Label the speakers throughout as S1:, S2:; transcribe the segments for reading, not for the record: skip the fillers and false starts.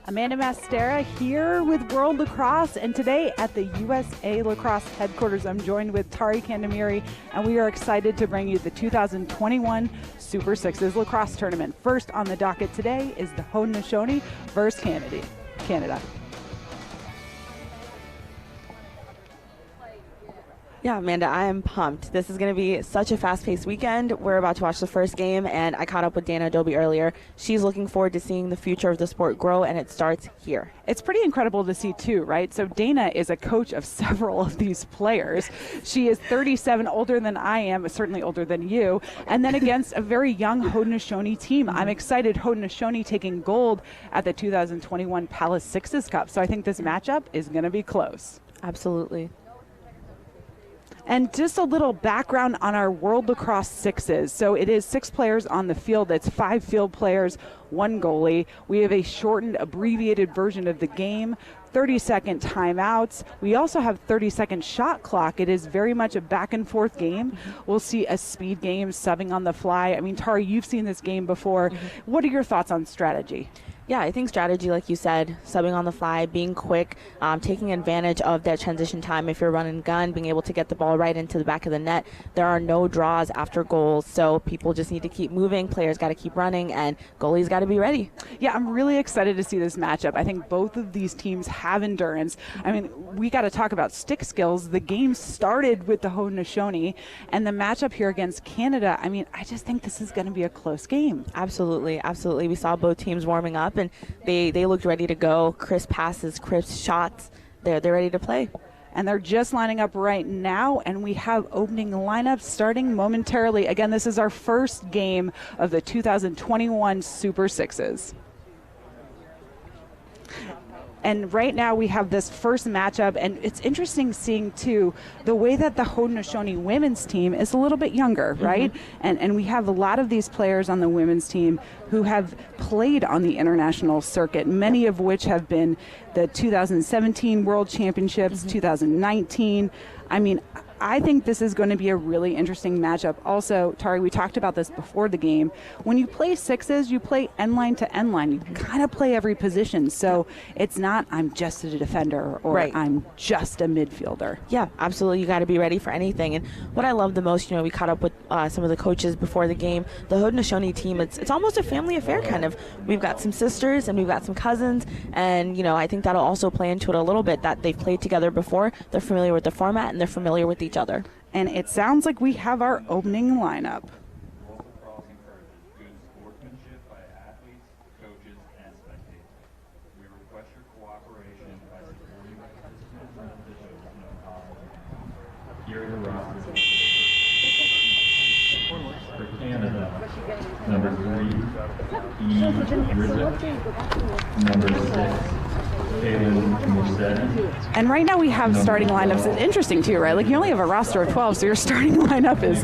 S1: Amanda Mastera here with World Lacrosse, and today at the USA Lacrosse headquarters, I'm joined with Tari Kandamiri, and we are excited to bring you the 2021 Super Sixes Lacrosse Tournament. First on the docket today is the Haudenosaunee versus Canada.
S2: Yeah, Amanda, I am pumped. This is going to be such a fast-paced weekend. We're about to watch the first game, and I caught up with Dana Adobe earlier. She's looking forward to seeing the future of the sport grow, and it starts here.
S1: It's pretty incredible to see, too, right? So Dana is a coach of several of these players. She is 37, older than I am, certainly older than you, and then against a very young Haudenosaunee team. I'm excited. Haudenosaunee taking gold at the 2021 Palace Sixes Cup, so I think this matchup is going to be close.
S2: Absolutely.
S1: And just a little background on our World Lacrosse Sixes. So it is 6 players on the field. It's 5 field players, 1 goalie. We have a shortened, abbreviated version of the game, 30-second timeouts. We also have 30-second shot clock. It is very much a back-and-forth game. We'll see a speed game, subbing on the fly. I mean, Tari, you've seen this game before. What are your thoughts on strategy?
S2: Yeah, I think strategy, like you said, subbing on the fly, being quick, taking advantage of that transition time. If you're running gun, being able to get the ball right into the back of the net. There are no draws after goals, so people just need to keep moving. Players got to keep running, and goalies got to be ready.
S1: Yeah, I'm really excited to see this matchup. I think both of these teams have endurance. I mean, we got to talk about stick skills. The game started with the Haudenosaunee, and the matchup here against Canada, I mean, I just think this is going to be a close game.
S2: Absolutely, absolutely. We saw both teams warming up, and they looked ready to go. Crisp passes, crisp shots. They're ready to play.
S1: And they're just lining up right now, and we have opening lineups starting momentarily. Again, this is our first game of the 2021 Super Sixes. And right now we have this first matchup, and it's interesting seeing, too, the way that the Haudenosaunee women's team is a little bit younger, right? And we have a lot of these players on the women's team who have played on the international circuit, many of which have been the 2017 World Championships, 2019. I mean, I think this is going to be a really interesting matchup. Also, Tari, we talked about this before the game. When you play sixes, you play end line to end line. You kind of play every position. So it's not I'm just a defender or I'm just a midfielder.
S2: Yeah, absolutely. You got to be ready for anything. And what I love the most, we caught up with some of the coaches before the game. The Haudenosaunee team, it's almost a family affair kind of. We've got some sisters and we've got some cousins. And, I think that'll also play into it a little bit that they've played together before. They're familiar with the format and they're familiar with each other.
S1: And it sounds like we have our opening lineup.
S3: For Canada, number 3, number 6.
S1: And right now we have starting lineups. It's interesting too, right? Like you only have a roster of 12, so your starting lineup is,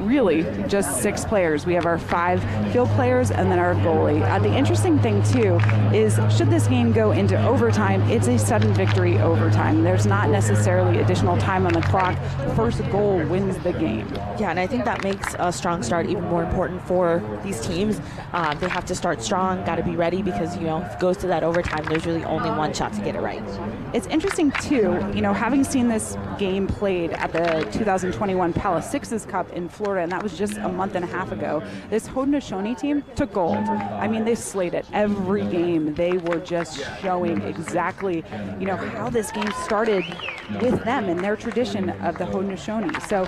S1: really just 6 players. We have our 5 field players and then our goalie. The interesting thing too is should this game go into overtime, it's a sudden victory overtime. There's not necessarily additional time on the clock. First goal wins the game.
S2: Yeah, and I think that makes a strong start even more important for these teams. They have to start strong, got to be ready because, if it goes to that overtime, there's really only one shot to get it right.
S1: It's interesting too, having seen this game played at the 2021 Palace Sixes Cup in Florida, and that was just a month and a half ago, this Haudenosaunee team took gold. I mean, they slayed it every game. They were just showing exactly, how this game started with them and their tradition of the Haudenosaunee. So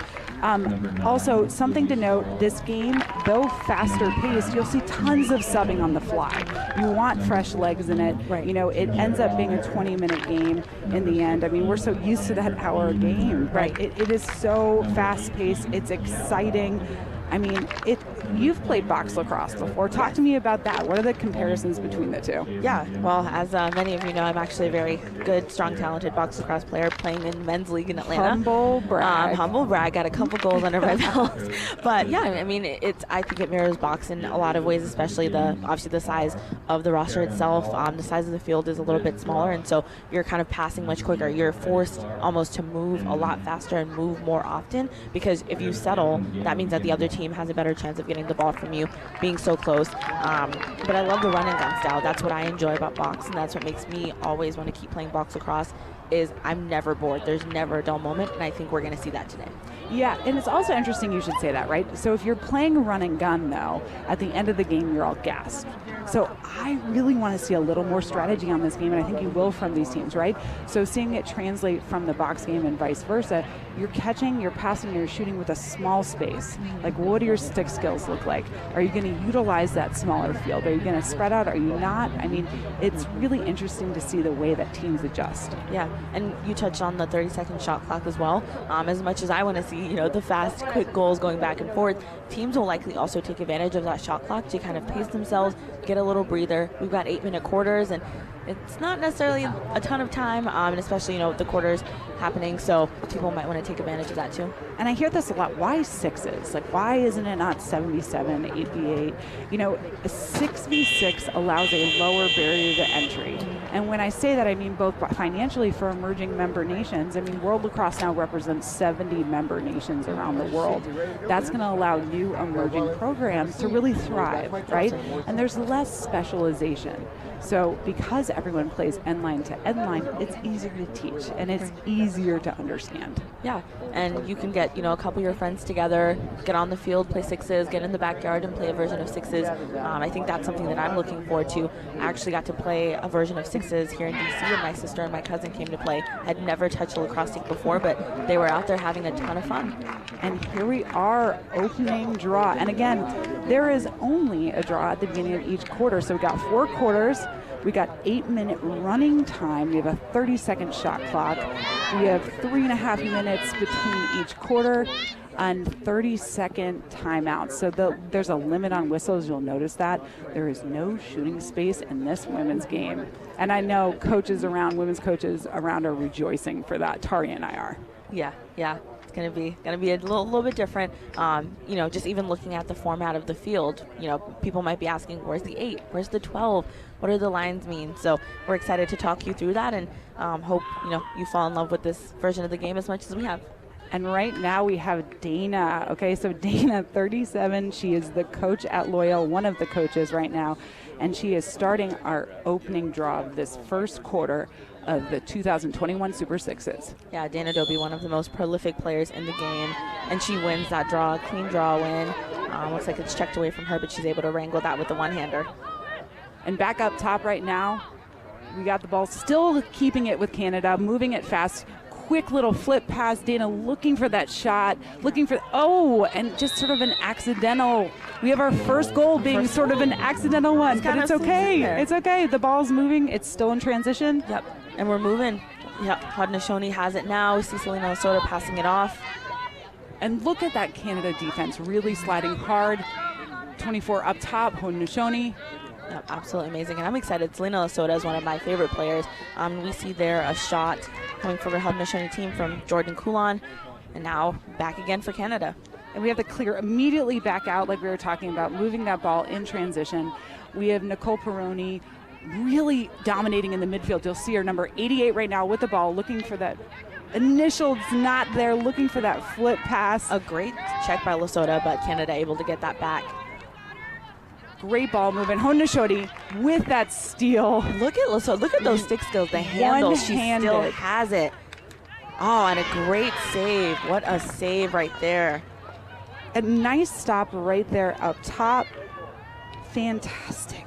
S1: also something to note, this game, though faster paced, you'll see tons of subbing on the fly. You want fresh legs in it.
S2: Right.
S1: It ends up being a 20-minute game in the end. I mean, we're so used to that hour game, right? It is so fast paced. It's exciting. I mean, you've played box lacrosse before. Talk to me about that. What are the comparisons between the two?
S2: Yeah, well, as many of you know, I'm actually a very good, strong, talented box lacrosse player playing in men's league in Atlanta.
S1: Humble brag.
S2: Humble brag. Got a couple goals under my belt. But yeah, I mean, I think it mirrors box in a lot of ways, especially obviously the size of the roster itself. The size of the field is a little bit smaller, and so you're kind of passing much quicker. You're forced almost to move a lot faster and move more often because if you settle, that means that the other team has a better chance of getting retain the ball from you, being so close. But I love the run and gun style. That's what I enjoy about box, and that's what makes me always want to keep playing box lacrosse. Is I'm never bored. There's never a dull moment, and I think we're going to see that today.
S1: Yeah, and it's also interesting you should say that, right? So if you're playing run and gun, though, at the end of the game, you're all gassed. So I really want to see a little more strategy on this game, and I think you will from these teams, right? So seeing it translate from the box game and vice versa, you're catching, you're passing, you're shooting with a small space. Like, what do your stick skills look like? Are you going to utilize that smaller field? Are you going to spread out? Are you not? I mean, it's really interesting to see the way that teams adjust.
S2: Yeah, and you touched on the 30-second shot clock as well. As much as I want to see, the fast, quick goals going back and forth, teams will likely also take advantage of that shot clock to kind of pace themselves, get a little breather. We've got 8-minute quarters, and it's not necessarily a ton of time, and especially, the quarters happening, so people might want to take advantage of that too.
S1: And I hear this a lot. Why 6s? Like, why isn't it not 77, 8v8? A 6v6 allows a lower barrier to entry. And when I say that, I mean both financially for emerging member nations. I mean, World Lacrosse now represents 70 member nations around the world. That's going to allow new emerging programs to really thrive, right? And there's less specialization. So because everyone plays end line to end line, it's easier to teach and it's easier to understand.
S2: Yeah, and you can get, a couple of your friends together, get on the field, play 6s, get in the backyard and play a version of 6s. I think that's something that I'm looking forward to. I actually got to play a version of 6s here in DC when my sister and my cousin came to play. I'd never touched a lacrosse stick before, but they were out there having a ton of fun.
S1: And here we are, opening draw. And again, there is only a draw at the beginning of each quarter. So we got 4 quarters. We got 8-minute running time. We have a 30-second shot clock. We have 3.5 minutes between each quarter and 30-second timeouts. So there's a limit on whistles. You'll notice that. There is no shooting space in this women's game. And I know women's coaches around are rejoicing for that. Tari and I are.
S2: Yeah. It's gonna be a little bit different. Just even looking at the format of the field, people might be asking, where's the 8? Where's the 12? What do the lines mean? So we're excited to talk you through that, and hope you fall in love with this version of the game as much as we have.
S1: And right now we have Dana. Okay, so Dana, 37. She is the coach at Loyal, one of the coaches right now, and she is starting our opening draw of this first quarter of the 2021 Super Sixes.
S2: Yeah, Dana Dobie, one of the most prolific players in the game, and she wins that draw, clean draw win. Looks like it's checked away from her, but she's able to wrangle that with the one-hander.
S1: And back up top right now, we got the ball, still keeping it with Canada, moving it fast. Quick little flip pass, Dana looking for that shot, and just sort of an accidental. We have our first goal being sort of an accidental one, but it's okay. It's okay. The ball's moving. It's still in transition.
S2: Yep, and we're moving. Yep, Haudenosaunee has it now. We see Selena Lesota passing it off.
S1: And look at that Canada defense really sliding hard. 24 up top, Haudenosaunee.
S2: Yep, absolutely amazing, and I'm excited. Selena Lesota is one of my favorite players. We see there a shot coming from the Haudenosaunee team from Jordan Coulon, and now back again for Canada.
S1: And we have to clear immediately back out, like we were talking about, moving that ball in transition. We have Nicole Peroni really dominating in the midfield. You'll see her number 88 right now with the ball, looking for that initial, it's not there, looking for that flip pass.
S2: A great check by Lesota, but Canada able to get that back.
S1: Great ball movement. Haudenosaunee with that steal.
S2: Look at Lesota. Look at those stick skills. The handle, she still has it. Oh, and a great save. What a save right there.
S1: A nice stop right there up top. Fantastic.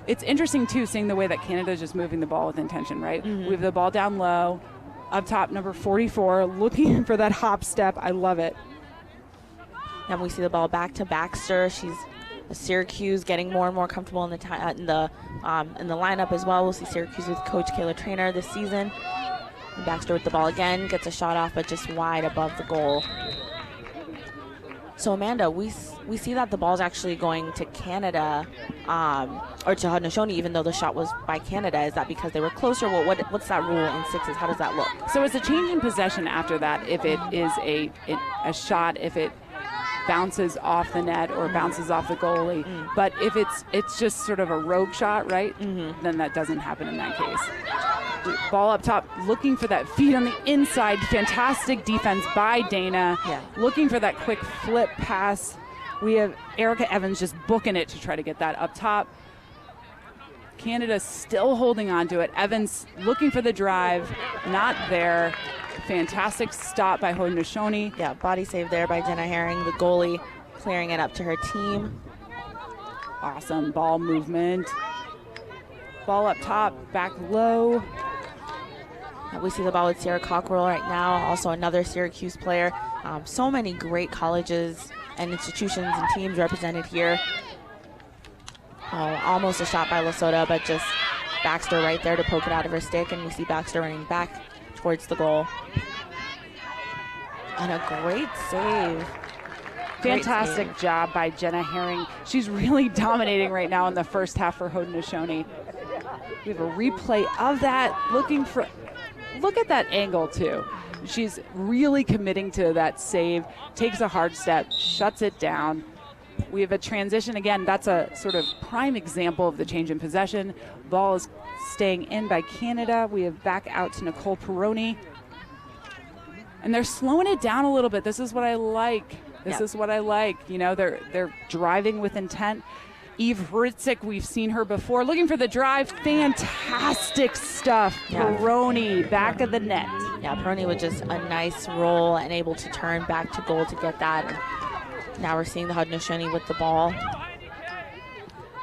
S1: It's interesting, too, seeing the way that Canada is just moving the ball with intention, right? Mm-hmm. We have the ball down low. Up top, number 44, looking for that hop step. I love it.
S2: And we see the ball back to Baxter. She's Syracuse getting more and more comfortable in the lineup as well. We'll see Syracuse with Coach Kayla Trainer this season. And Baxter with the ball again, gets a shot off, but just wide above the goal. So Amanda, we see that the ball's actually going to Canada, or to Haudenosaunee, even though the shot was by Canada. Is that because they were closer? What's that rule in 6s? How does that look?
S1: So it's a change in possession after that. If it is a shot, if it bounces off the net or bounces off the goalie. But if it's just sort of a rogue shot, right, then that doesn't happen in that case. Ball up top, looking for that feed on the inside. Fantastic defense by Dana.
S2: Yeah.
S1: Looking for that quick flip pass. We have Erica Evans just booking it to try to get that up top. Canada still holding on to it. Evans looking for the drive, not there. Fantastic stop by Haudenosaunee.
S2: Yeah, body save there by Jenna Herring, the goalie, clearing it up to her team.
S1: Awesome ball movement. Ball up top, back low.
S2: We see the ball with Sarah Cockrell right now, also another Syracuse player. So many great colleges and institutions and teams represented here. Almost a shot by Lesotho, but just Baxter right there to poke it out of her stick, and we see Baxter running back towards the goal. And a great save.
S1: Fantastic job by Jenna Herring. She's really dominating right now in the first half for Haudenosaunee. We have a replay of that, look at that angle too. She's really committing to that save, takes a hard step, shuts it down. We have a transition again. That's a sort of prime example of the change in possession. Ball is staying in by Canada. We have back out to Nicole Peroni. And they're slowing it down a little bit. This is what I like. This is what I like. You know, they're driving with intent. Eve Hritzik, we've seen her before. Looking for the drive. Fantastic stuff. Peroni, back of the net.
S2: Yeah, Peroni with just a nice roll and able to turn back to goal to get that. And now we're seeing the Haudenosaunee with the ball.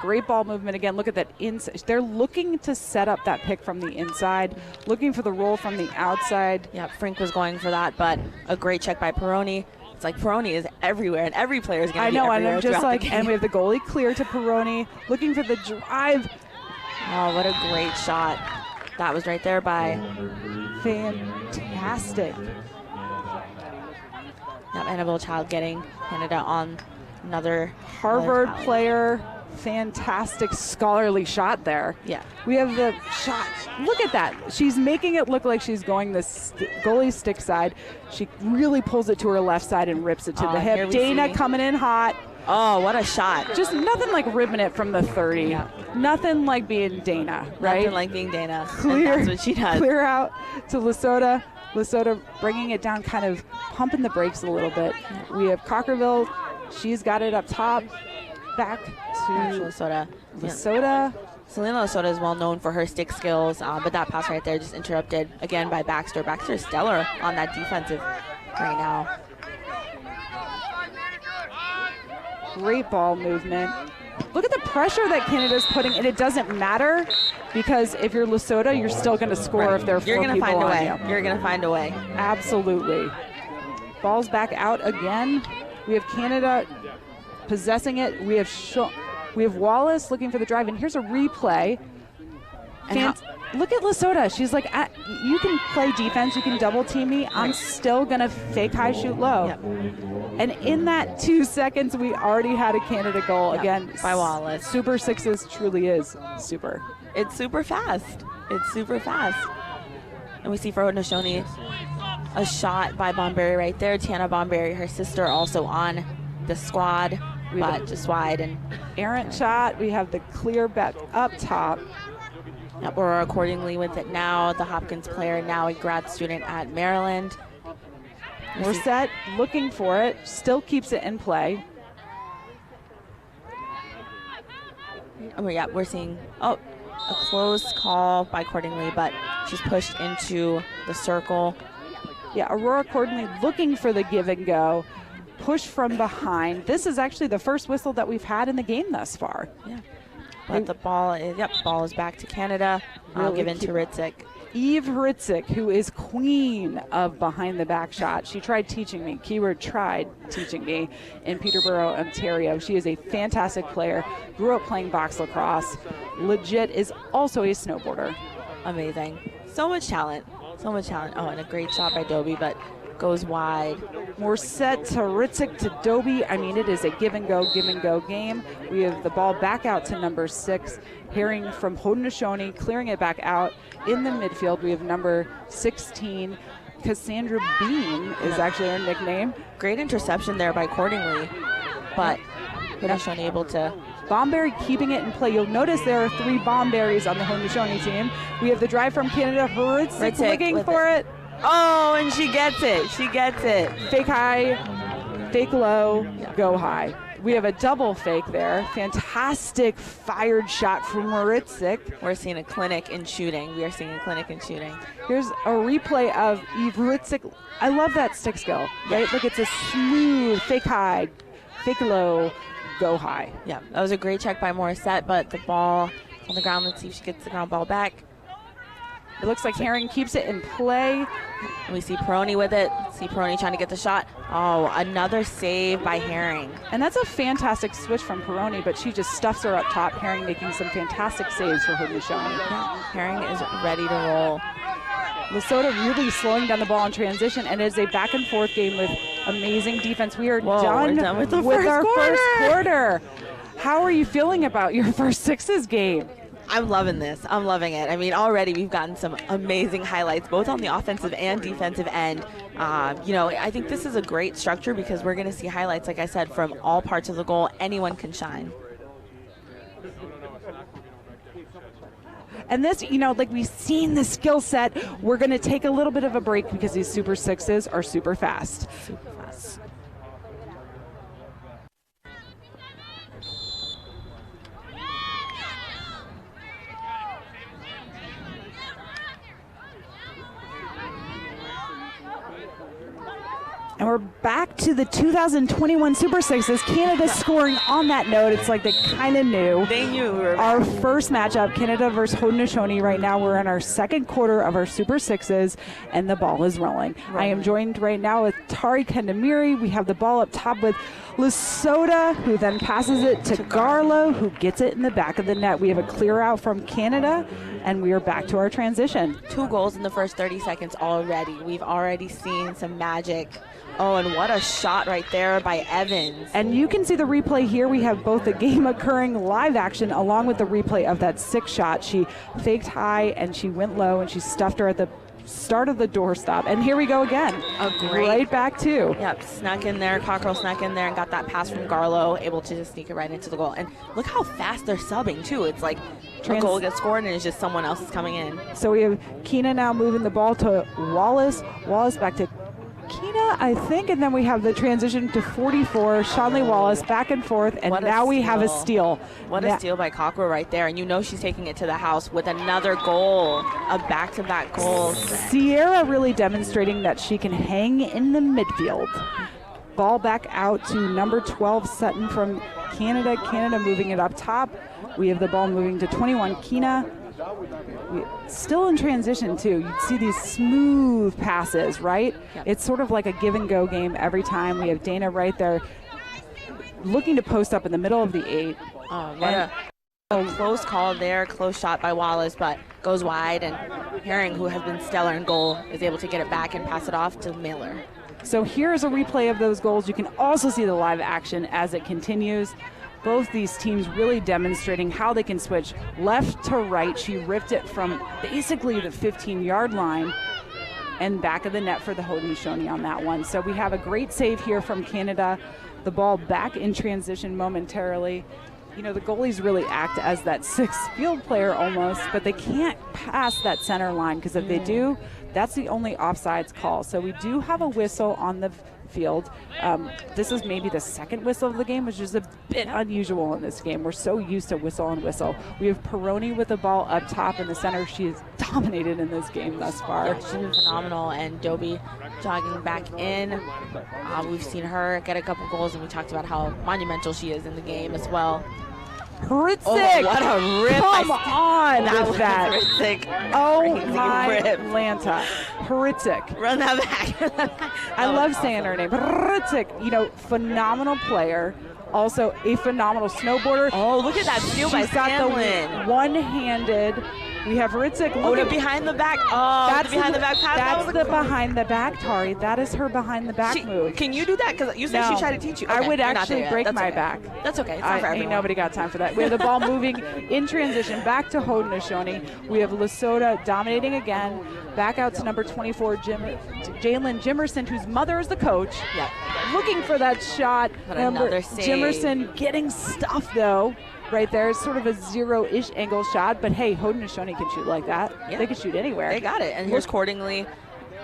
S1: Great ball movement again. Look at that inside. They're looking to set up that pick from the inside, looking for the roll from the outside.
S2: Yeah, Frink was going for that, but a great check by Peroni. It's like Peroni is everywhere, and every player is going to be everywhere.
S1: I know, and I'm just like, and we have the goalie clear to Peroni, looking for the drive.
S2: Oh, what a great shot. That was right there by...
S1: Fantastic.
S2: Now Annabelle Child getting Canada on another
S1: Harvard player. Fantastic scholarly shot there.
S2: Yeah.
S1: We have the shot. Look at that. She's making it look like she's going the goalie stick side. She really pulls it to her left side and rips it to the hip. Dana coming in hot.
S2: Oh, what a shot.
S1: Just nothing like ripping it from the 30.
S2: Yeah.
S1: Nothing like being Dana, right?
S2: Nothing like being Dana.
S1: Clear,
S2: that's what she does.
S1: Clear out to Lesotho. Lesotho bringing it down, kind of pumping the brakes a little bit. We have Cockerville. She's got it up top. Back to
S2: Lesotho. Selena Lesotho is well known for her stick skills, but that pass right there just interrupted again by Baxter. Baxter is stellar on that defensive right now.
S1: Great ball movement. Look at the pressure that Canada's putting, and it doesn't matter because if you're Lesotho, you're still going to score if there are four people on you.
S2: You're going to find a way.
S1: Absolutely. Ball's back out again. We have Canada possessing it. We have Wallace looking for the drive, and here's a replay. Look at Lesotho. She's like, you can play defense, you can double team me. I'm still gonna fake high, shoot low.
S2: Yep.
S1: And in that 2 seconds, we already had a Canada goal again
S2: by Wallace.
S1: Super Sixes truly is super.
S2: It's super fast. It's super fast. And we see for Haudenosaunee a shot by Bonberry right there. Tiana Bonberry, her sister, also on the squad. But just wide and
S1: errant shot. We have the clear back up top.
S2: Yep, we're accordingly with it now. The Hopkins player, now a grad student at Maryland.
S1: We're set, looking for it. Still keeps it in play.
S2: Oh, yeah, we're seeing a close call by Cordingley, but she's pushed into the circle.
S1: Yeah, Aurora Cordingley looking for the give and go. Push from behind. This is actually the first whistle that we've had in the game thus far.
S2: Yeah. But the ball is back to Canada. I'll give in to Hritzik.
S1: Eve Hritzik, who is queen of behind the back shot. She tried teaching me, keyword tried teaching me, in Peterborough, Ontario. She is a fantastic player. Grew up playing box lacrosse. Legit is also a snowboarder.
S2: Amazing. So much talent. So much talent. Oh, and a great shot by Dobie, but goes wide.
S1: We're set to Hritzik to Dobie. I mean, it is a give and go game. We have the ball back out to number 6. Herring from Haudenosaunee, clearing it back out. In the midfield, we have number 16. Cassandra Bean is actually her nickname.
S2: Great interception there by Cordingley, but Haudenosaunee able to...
S1: Bonberry keeping it in play. You'll notice there are 3 Bonberries on the Haudenosaunee team. We have the drive from Canada. Hritzik looking for it.
S2: Oh, and she gets it. She gets it.
S1: Fake high, fake low, go high. We have a double fake there. Fantastic fired shot from Maritzik.
S2: We're seeing a clinic in shooting. We are seeing a clinic in shooting.
S1: Here's a replay of Eve Maritzik. I love that stick skill, right? Look, it's a smooth fake high, fake low, go high.
S2: Yeah, that was a great check by Morissette, but the ball on the ground. Let's see if she gets the ground ball back.
S1: It looks like Herring keeps it in play.
S2: And we see Peroni with it. See Peroni trying to get the shot. Oh, another save by Herring.
S1: And that's a fantastic switch from Peroni, but she just stuffs her up top. Herring making some fantastic saves for Haudenosaunee.
S2: Yeah, Herring is ready to roll.
S1: Lesotho really slowing down the ball in transition, and it's a back and forth game with amazing defense. We are done
S2: with
S1: our first quarter. How are you feeling about your first sixes game?
S2: I'm loving this. I'm loving it. I mean, already we've gotten some amazing highlights, both on the offensive and defensive end. You know, I think this is a great structure because we're going to see highlights, like I said, from all parts of the goal. Anyone can shine.
S1: And this, you know, like we've seen the skill set. We're going to take a little bit of a break because these super sixes are super fast.
S2: Super fast.
S1: And we're back to the 2021 Super Sixes. Canada scoring on that note. It's like they kind of knew.
S2: They knew we were
S1: our first matchup, Canada versus Haudenosaunee. Right now we're in our second quarter of our Super Sixes, and the ball is rolling. I am joined right now with Tari Kendamiri. We have the ball up top with Lesotho, who then passes it to Garlow, who gets it in the back of the net. We have a clear out from Canada, and we are back to our transition.
S2: 2 goals in the first 30 seconds already. We've already seen some magic. Oh, and what a shot right there by Evans.
S1: And you can see the replay here. We have both the game occurring live action along with the replay of that 6 shot. She faked high and she went low and she stuffed her at the start of the doorstop. And here we go again. Right back to.
S2: Yep, snuck in there. Cockrell snuck in there and got that pass from Garlow, able to just sneak it right into the goal. And look how fast they're subbing, too. It's like a goal gets scored and it's just someone else is coming in.
S1: So we have Keena now moving the ball to Wallace. Wallace back to Keena, I think, and then we have the transition to 44, Shanley Wallace back and forth, and now we have a steal.
S2: What a steal by Cockrell right there, and you know she's taking it to the house with another goal, a back-to-back goal.
S1: Sierra really demonstrating that she can hang in the midfield. Ball back out to number 12, Sutton from Canada. Canada moving it up top. We have the ball moving to 21, Keena. Still in transition too. You'd see these smooth passes, right?
S2: Yep.
S1: It's sort of like a give and go game every time. We have Dana right there looking to post up in the middle of the 8.
S2: Oh, what a close call there, close shot by Wallace, but goes wide, and Herring, who has been stellar in goal, is able to get it back and pass it off to Miller.
S1: So here's a replay of those goals. You can also see the live action as it continues. Both these teams really demonstrating how they can switch left to right. She ripped it from basically the 15-yard line and back of the net for the Haudenosaunee on that one. So we have a great save here from Canada. The ball back in transition momentarily. You know, the goalies really act as that 6th field player almost, but they can't pass that center line because if they do, that's the only offsides call. So we do have a whistle on the field. This is maybe the 2nd whistle of the game, which is a bit unusual in this game. We're so used to whistle on whistle. We have Peroni with the ball up top in the center. She has dominated in this game thus far.
S2: Yeah, she's been phenomenal, and Dobie jogging back in. We've seen her get a couple goals, and we talked about how monumental she is in the game as well.
S1: Ritzik!
S2: Oh, what a rip!
S1: Come on
S2: that
S1: with that.
S2: Ritzik.
S1: Oh
S2: Crazy
S1: my
S2: rip.
S1: Atlanta. Ritzik.
S2: Run that back.
S1: I love saying her name. Ritzik, you know, phenomenal player. Also a phenomenal snowboarder.
S2: Oh, look at that steal by
S1: She's got
S2: Scanlon.
S1: the one-handed. We have Ritzik.
S2: Oh, the behind the back. Oh,
S1: that's
S2: the behind the back pass.
S1: That's the behind the back, Tari. That is her behind the back move.
S2: Can you do that? Because you said she tried to teach you.
S1: I
S2: Okay,
S1: would
S2: you're not
S1: actually
S2: there yet.
S1: break
S2: That's
S1: my
S2: okay.
S1: back.
S2: That's okay. It's not for
S1: Ain't
S2: everyone.
S1: nobody got time for that. We have the ball moving in transition back to Haudenosaunee. We have Lesotho dominating again. Back out to number 24, Jalen Jimerson, whose mother is the coach.
S2: Yeah.
S1: Looking for that shot.
S2: But another save.
S1: Jimerson getting stuffed though. Right there, it's sort of a 0-ish angle shot, but hey, Haudenosaunee can shoot like that.
S2: Yeah.
S1: They can shoot anywhere.
S2: They got it. And here's Cordingley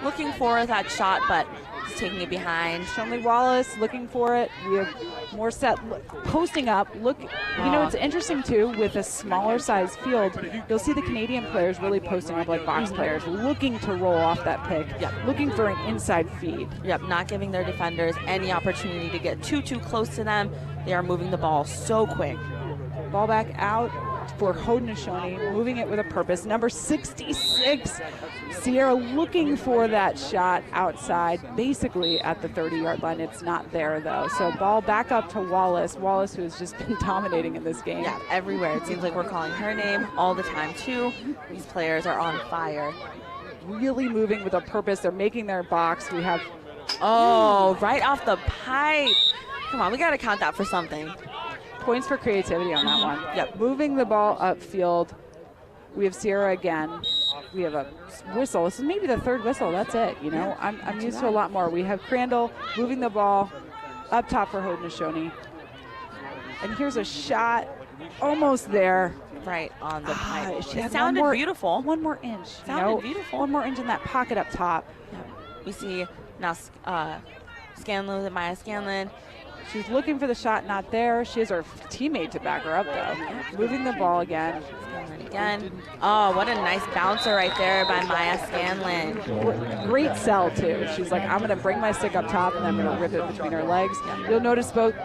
S2: looking for that shot, but just taking it behind.
S1: Shonley Wallace looking for it. We have more set posting up. Look, you know, it's interesting too with a smaller size field. You'll see the Canadian players really posting up like box players, looking to roll off that pick.
S2: Yep.
S1: Looking for an inside feed.
S2: Yep, not giving their defenders any opportunity to get too close to them. They are moving the ball so quick.
S1: Ball back out for Haudenosaunee, moving it with a purpose. Number 66, Sierra looking for that shot outside, basically at the 30-yard line. It's not there, though. So ball back up to Wallace. Wallace, who has just been dominating in this game.
S2: Yeah, everywhere. It seems like we're calling her name all the time, too. These players are on fire.
S1: Really moving with a purpose. They're making their box. We have...
S2: Oh, right off the pipe. Come on, we got to count that for something.
S1: Points for creativity on that one.
S2: Yep.
S1: Moving the ball upfield. We have Sierra again. We have a whistle. This is maybe the third whistle. That's it. You know, I'm used to a lot more. We have Crandall moving the ball up top for Haudenosaunee. And here's a shot almost there.
S2: Right on the pipe.
S1: It
S2: sounded beautiful.
S1: One more inch.
S2: Sounded beautiful.
S1: One more inch in that pocket up top.
S2: Yep. We see now Scanlon, Maya Scanlon.
S1: She's looking for the shot, not there. She has her teammate to back her up, though. Moving the ball again.
S2: Again. Oh, what a nice bouncer right there by Maya Scanlon.
S1: Great sell, too. She's like, I'm going to bring my stick up top, and I'm going to rip it between her legs. You'll notice both.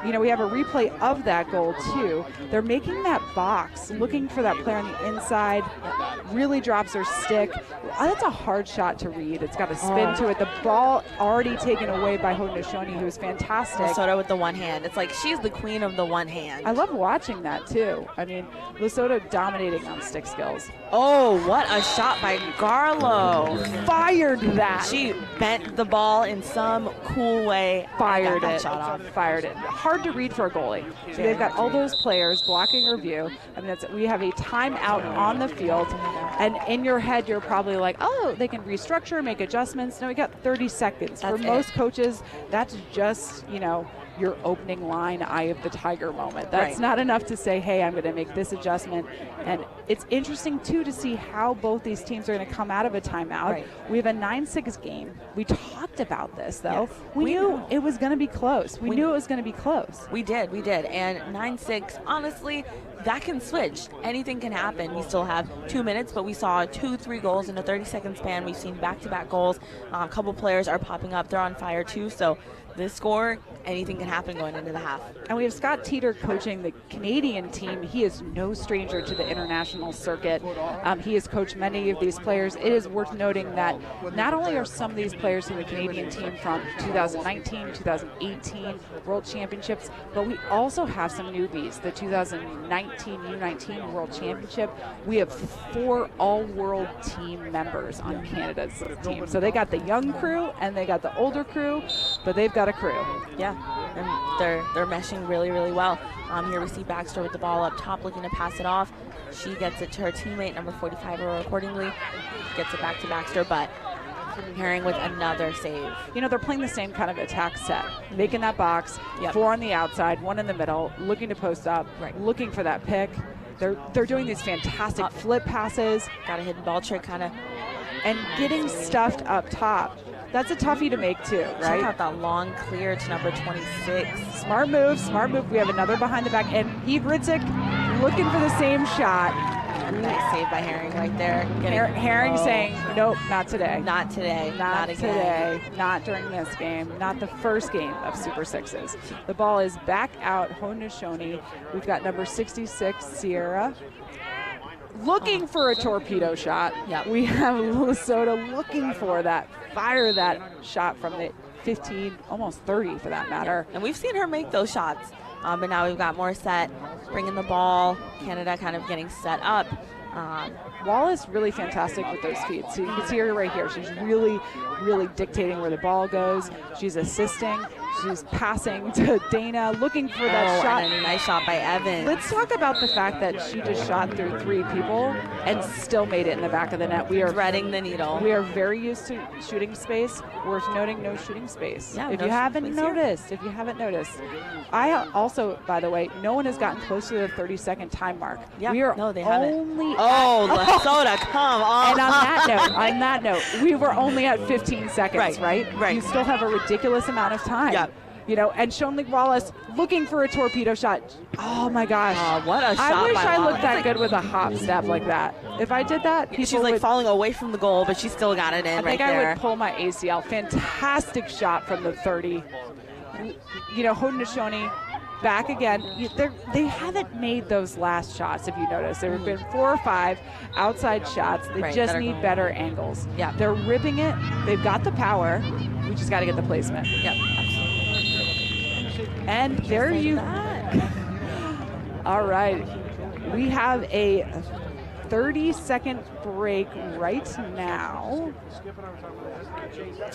S1: You know, we have a replay of that goal, too. They're making that box, looking for that player on the inside. Really drops her stick. That's a hard shot to read. It's got a spin to it. The ball already taken away by Haudenosaunee, who's fantastic.
S2: Lesotho with the one hand. It's like she's the queen of the one hand.
S1: I love watching that, too. I mean, Lesotho dominating on stick skills.
S2: Oh, what a shot by Garlow.
S1: Fired that.
S2: She bent the ball in some cool way.
S1: Fired
S2: that
S1: it.
S2: Shot off.
S1: Fired it. Hard to read for a goalie. So they've got all those players blocking her view. I mean, we have a timeout on the field, and in your head, you're probably like, oh, they can restructure, make adjustments. No, we got 30 seconds. For most coaches, that's just, you know, your opening line, eye of the tiger moment. That's not enough to say, hey, I'm going to make this adjustment. And it's interesting, too, to see how both these teams are going to come out of a timeout.
S2: Right.
S1: We have a 9-6 game. We talked about this, though.
S2: Yes.
S1: We knew it was going to be close. We knew it was going to be close.
S2: We did. And 9-6, honestly, that can switch. Anything can happen. We still have 2 minutes, but we saw 2-3 goals in a 30-second span. We've seen back-to-back goals. A couple players are popping up. They're on fire, too. So this score, anything can happen going into the half. And
S1: we have Scott Teeter coaching the Canadian team. He is no stranger to the international circuit. He has coached many of these players. It is worth noting that not only are some of these players from the Canadian team from 2019, 2018 World Championships, but we also have some newbies. The 2019 U19 World Championship, we have 4 all-world team members on Canada's team. So they got the young crew and they got the older crew, but they've got a crew.
S2: Yeah, and they're meshing really, really well. Here we see Baxter with the ball up top, looking to pass it off. She gets it to her teammate, number 45, accordingly. Gets it back to Baxter, but Herring with another save.
S1: You know, they're playing the same kind of attack set, making that box, 4 on the outside, 1 in the middle, looking to post up, looking for that pick. They're doing these fantastic flip passes.
S2: Got a hidden ball trick, kind of.
S1: And getting stuffed up top. That's a toughie to make too, right?
S2: Check out that long clear to number 26.
S1: Smart move, smart move. We have another behind the back. And Eve Ritzik looking for the same shot.
S2: Nice save by Herring right there.
S1: Herring saying, nope, not today.
S2: Not today.
S1: Not
S2: again.
S1: today. Not during this game. Not the first game of Super Sixes. The ball is back out, Haudenosaunee. We've got number 66, Sierra, looking for a torpedo shot.
S2: Yep.
S1: We have Lesotho looking for that, fire that shot from the 15, almost 30 for that matter.
S2: And we've seen her make those shots, but now we've got more set, bringing the ball. Canada kind of getting set up.
S1: Wallace really fantastic with those feet. So you can see her right here. She's really, really dictating where the ball goes. She's assisting. She's passing to Dana, looking for that shot.
S2: And a nice shot by Evans.
S1: Let's talk about the fact that she just shot through 3 people and still made it in the back of the net. We are
S2: threading the needle.
S1: We are very used to shooting space. Worth noting, no shooting space.
S2: Yeah,
S1: if you haven't noticed, I also, by the way, no one has gotten close to the 30-second time mark.
S2: Yeah,
S1: we are
S2: no, they haven't.
S1: only
S2: Oh, Lesotho, come on.
S1: And on that note, we were only at 15 seconds, right?
S2: Right.
S1: You still have a ridiculous amount of time.
S2: Yep.
S1: And Shonley Wallace looking for a torpedo shot. Oh my gosh.
S2: What a shot
S1: I wish
S2: by
S1: I
S2: Wallace.
S1: looked that good with a hop step like that. If I did that,
S2: She's like falling away from the goal, but she still got it in right there.
S1: I think I would pull my ACL. Fantastic shot from the 30. Haudenosaunee back again. They haven't made those last shots, if you notice. There have been 4 or 5 outside shots. They just need better angles.
S2: Yeah.
S1: They're ripping it. They've got the power. We just got to get the placement.
S2: Yep, absolutely.
S1: And there you All right. We have a 30-second break right now.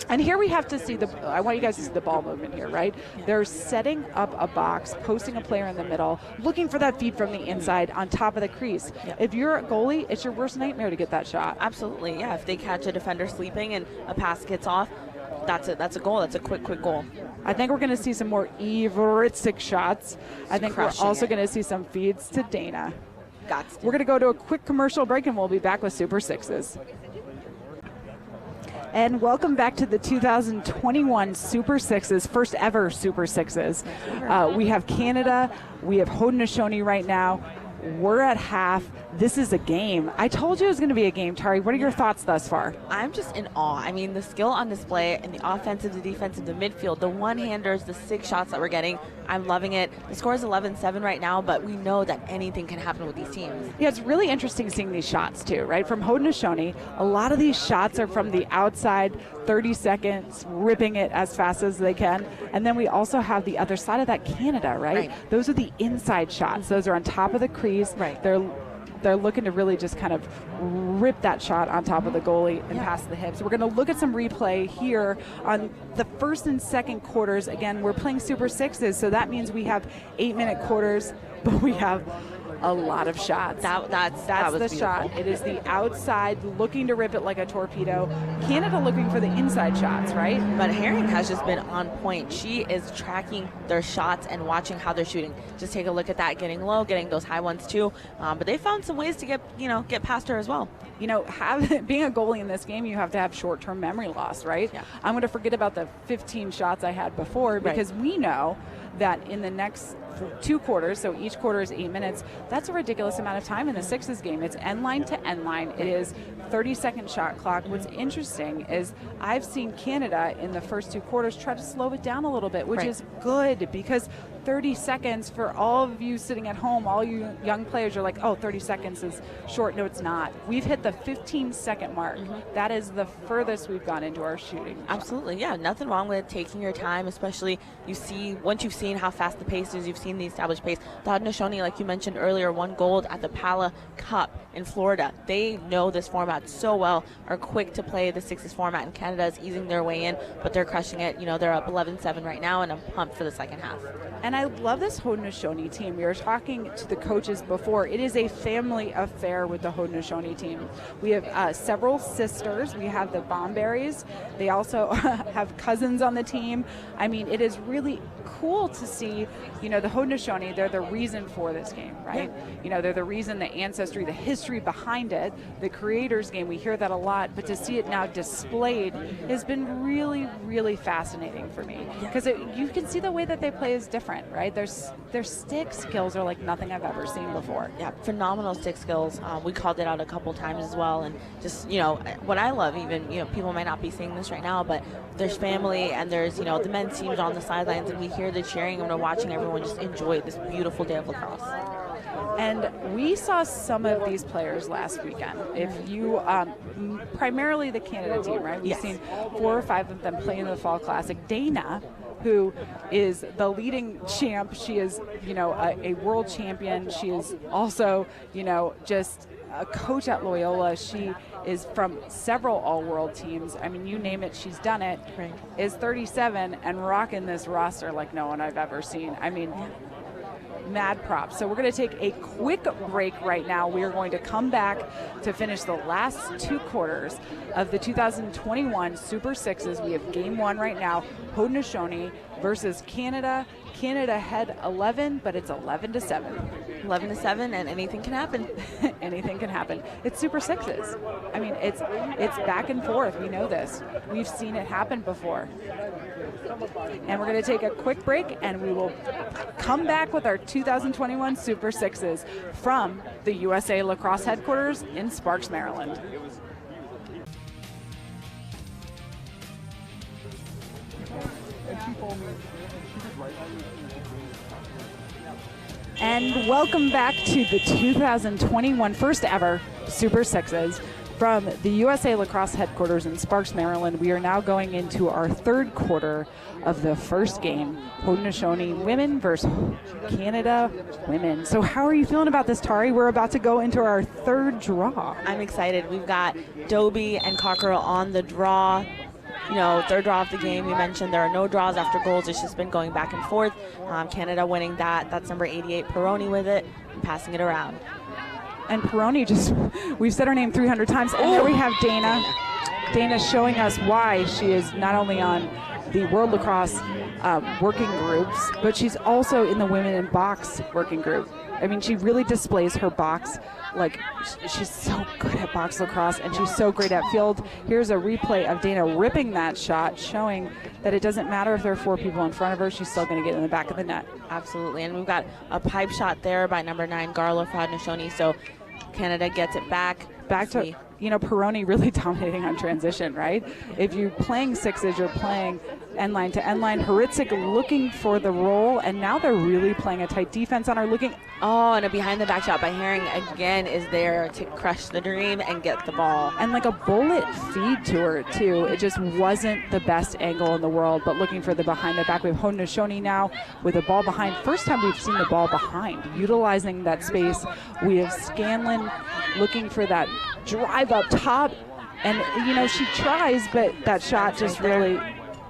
S1: And here we have to see I want you guys to see the ball movement here, right? They're setting up a box, posting a player in the middle, looking for that feed from the inside on top of the crease.
S2: Yep.
S1: If you're a goalie, it's your worst nightmare to get that shot.
S2: Absolutely, yeah. If they catch a defender sleeping and a pass gets off, that's a goal. That's a quick goal.
S1: I think we're going to see some more Ivoritsic shots. I think we're also going to see some feeds to Dana. We're going to go to a quick commercial break, and we'll be back with Super Sixes. And welcome back to the 2021 Super Sixes, first ever Super Sixes. We have Canada, we have Haudenosaunee right now. We're at half. This is a game. I told you it was going to be a game, Tari. What are your thoughts thus far?
S2: I'm just in awe. I mean, the skill on display in the offensive, the defensive, the midfield, the one-handers, the 6 shots that we're getting. I'm loving it. The score is 11-7 right now, but we know that anything can happen with these teams.
S1: Yeah, it's really interesting seeing these shots too, right? From Haudenosaunee, a lot of these shots are from the outside, 30 seconds, ripping it as fast as they can. And then we also have the other side of that, Canada, right? Those are the inside shots. Those are on top of the crease.
S2: Right.
S1: They're looking to really just kind of rip that shot on top of the goalie and past the hips. We're going to look at some replay here on the first and second quarters. Again, we're playing Super Sixes, so that means we have 8-minute quarters, but we have a lot of shots. That's the
S2: beautiful
S1: shot. It is the outside looking to rip it like a torpedo. Canada looking for the inside shots, right?
S2: But Herring has just been on point. She is tracking their shots and watching how they're shooting. Just take a look at that, getting low, getting those high ones too. But they found some ways to get past her as well.
S1: Being a goalie in this game, you have to have short-term memory loss, right?
S2: Yeah.
S1: I'm going to forget about the 15 shots I had before because we know that in the next 2 quarters, so each quarter is 8 minutes, that's a ridiculous amount of time in the Sixes game. It's end line to end line. It is 30-second shot clock. What's interesting is I've seen Canada in the first 2 quarters try to slow it down a little bit, which is good because 30 seconds for all of you sitting at home, all you young players are like, oh, 30 seconds is short. No, it's not. We've hit the 15-second mark. That is the furthest we've gone into our shooting.
S2: Absolutely, yeah. Nothing wrong with taking your time, especially once you've seen how fast the pace is, you've seen the established pace. The Haudenosaunee, like you mentioned earlier, won gold at the Pala Cup in Florida. They know this format so well, are quick to play the Sixes format, and Canada is easing their way in, but they're crushing it. They're up 11-7 right now, and I'm pumped for the second half.
S1: And I love this Haudenosaunee team. We were talking to the coaches before. It is a family affair with the Haudenosaunee team. We have several sisters. We have the Bomberries. They also have cousins on the team. I mean, it is really cool to see, the Haudenosaunee, they're the reason for this game, right? Yeah. They're the reason, the ancestry, the history behind it, the creators game. We hear that a lot, but to see it now displayed has been really, really fascinating for me because you can see the way that they play is different, right? Their stick skills are like nothing I've ever seen before.
S2: Yeah, phenomenal stick skills. We called it out a couple times as well, and just what I love, even people might not be seeing this right now, but there's family and there's the men's teams on the sidelines, and we hear the cheering and we're watching everyone just enjoy this beautiful day of lacrosse.
S1: And we saw some of these players last weekend. If you, primarily the Canada team, right? We've seen 4 or 5 of them play in the Fall Classic. Dana, who is the leading champ, she is, a world champion. She is also, just a coach at Loyola. She is from several all-world teams. I mean, you name it, she's done it.
S2: Right.
S1: Is 37 and rocking this roster like no one I've ever seen. I mean, mad props. So we're going to take a quick break right now. We are going to come back to finish the last 2 quarters of the 2021 Super Sixes. We have game 1 right now, Haudenosaunee versus Canada. Canada had 11, but it's 11-7.
S2: 11-7, and anything can happen.
S1: Anything can happen. It's Super Sixes. I mean, it's back and forth. We know this. We've seen it happen before. And we're going to take a quick break, and we will come back with our 2021 Super Sixes from the USA Lacrosse headquarters in Sparks, Maryland. And welcome back to the 2021 first ever Super Sixes from the USA Lacrosse headquarters in Sparks, Maryland. We are now going into our third quarter of the first game, Haudenosaunee women versus Canada women. So how are you feeling about this, Tari? We're about to go into our third draw.
S2: I'm excited. We've got Dobie and Cockerell on the draw. You know, third draw of the game. We mentioned there are no draws after goals. It's just been going back and forth. Canada winning that. That's number 88, Peroni, with it, and passing it around.
S1: And Peroni we've said her name 300 times. And there we have Dana. Dana showing us why she is not only on the World Lacrosse working groups, but she's also in the Women in Box working group. I mean, she really displays her box. Like, she's so good at box lacrosse, and she's so great at field. Here's a replay of Dana ripping that shot, showing that it doesn't matter if there are 4 people in front of her, she's still going to get in the back of the net.
S2: Absolutely, and we've got a pipe shot there by number 9, Garla for Haudenosaunee, so Canada gets it back.
S1: Back to, you know, Peroni really dominating on transition, right? If you're playing sixes, you're playing end line to end line. Haritzik looking for the roll, and now they're really playing a tight defense on her, looking.
S2: Oh, and a behind the back shot by Herring again is there to crush the dream and get the ball.
S1: And like a bullet feed to her, too. It just wasn't the best angle in the world, but looking for the behind the back. We have Haudenosaunee now with the ball behind. First time we've seen the ball behind, utilizing that space. We have Scanlon looking for that drive up top, and you know, she tries, but that shot just really.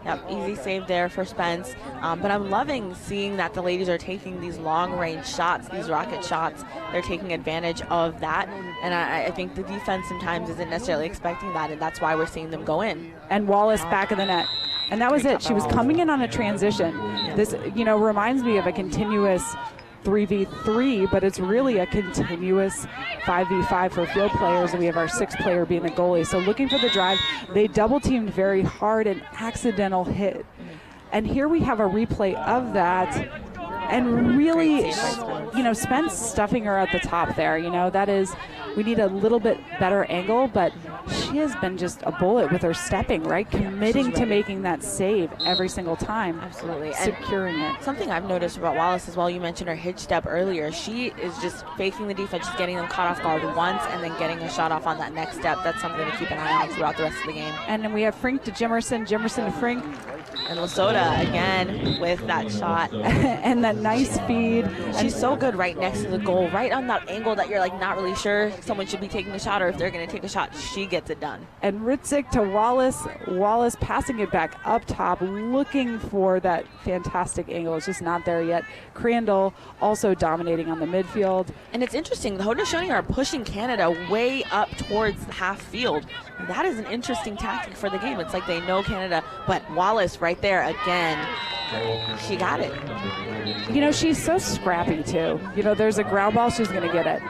S2: Yep, easy save there for Spence. But I'm loving seeing that the ladies are taking these long-range shots, these rocket shots. They're taking advantage of that, and I think the defense sometimes isn't necessarily expecting that, and that's why we're seeing them go in.
S1: And Wallace back of the net. And that was it. She was coming in on a transition. This, you know, reminds me of a continuous 3v3, but it's really a continuous 5v5 for field players, and we have our 6th player being the goalie. So looking for the drive, they double teamed very hard, an accidental hit. And here we have a replay of that, and really, you know, Spence stuffing her at the top there. You know, that is, we need a little bit better angle, but she has been just a bullet with her stepping, right? Committing to making that save every single time.
S2: Absolutely.
S1: Securing it.
S2: Something I've noticed about Wallace as well, you mentioned her hitch step earlier. She is just faking the defense, just getting them caught off guard once and then getting a shot off on that next step. That's something to keep an eye on throughout the rest of the game.
S1: And then we have Frink to Jimerson, Jimerson to Frink.
S2: And Lasota again with that shot.
S1: And that nice feed.
S2: She's so good right next to the goal, right on that angle that you're like not really sure someone should be taking the shot, or if they're going to take a shot, she gets it done.
S1: And Ritzik to Wallace. Wallace passing it back up top, looking for that fantastic angle. It's just not there yet. Crandall also dominating on the midfield.
S2: And it's interesting, the Haudenosaunee are pushing Canada way up towards half field. That is an interesting tactic for the game. It's like they know Canada, but Wallace right there again. She got it.
S1: You know, she's so scrappy too. You know, there's a ground ball, she's going to get it.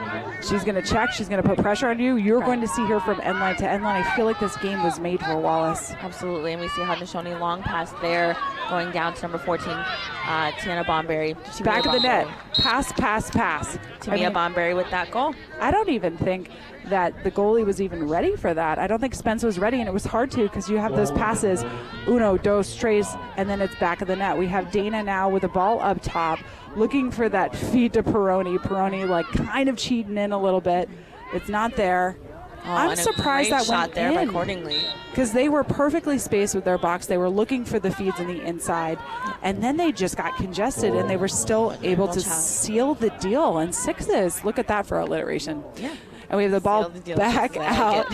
S1: She's going to check, she's going to put pressure on you. You're going to see her from end line to end line. I feel like this game was made for Wallace.
S2: Absolutely, and we see Haudenosaunee long pass there, going down to number 14, Tiana Bonberry.
S1: Back of the net. Pass, pass, pass.
S2: Tamia Bonberry with that goal.
S1: I don't even think that the goalie was even ready for that. I don't think Spence was ready, and it was hard to, because you have those passes, uno, dos, tres, and then it's back of the net. We have Dana now with the ball up top, looking for that feed to Peroni. Peroni like kind of cheating in a little bit. It's not there. I'm surprised that went
S2: there
S1: in.
S2: By Cordingley.
S1: Because they were perfectly spaced with their box. They were looking for the feeds in the inside, and then they just got congested, and they were still able to seal the deal in 6s. Look at that for alliteration.
S2: Yeah.
S1: And we have the ball back out.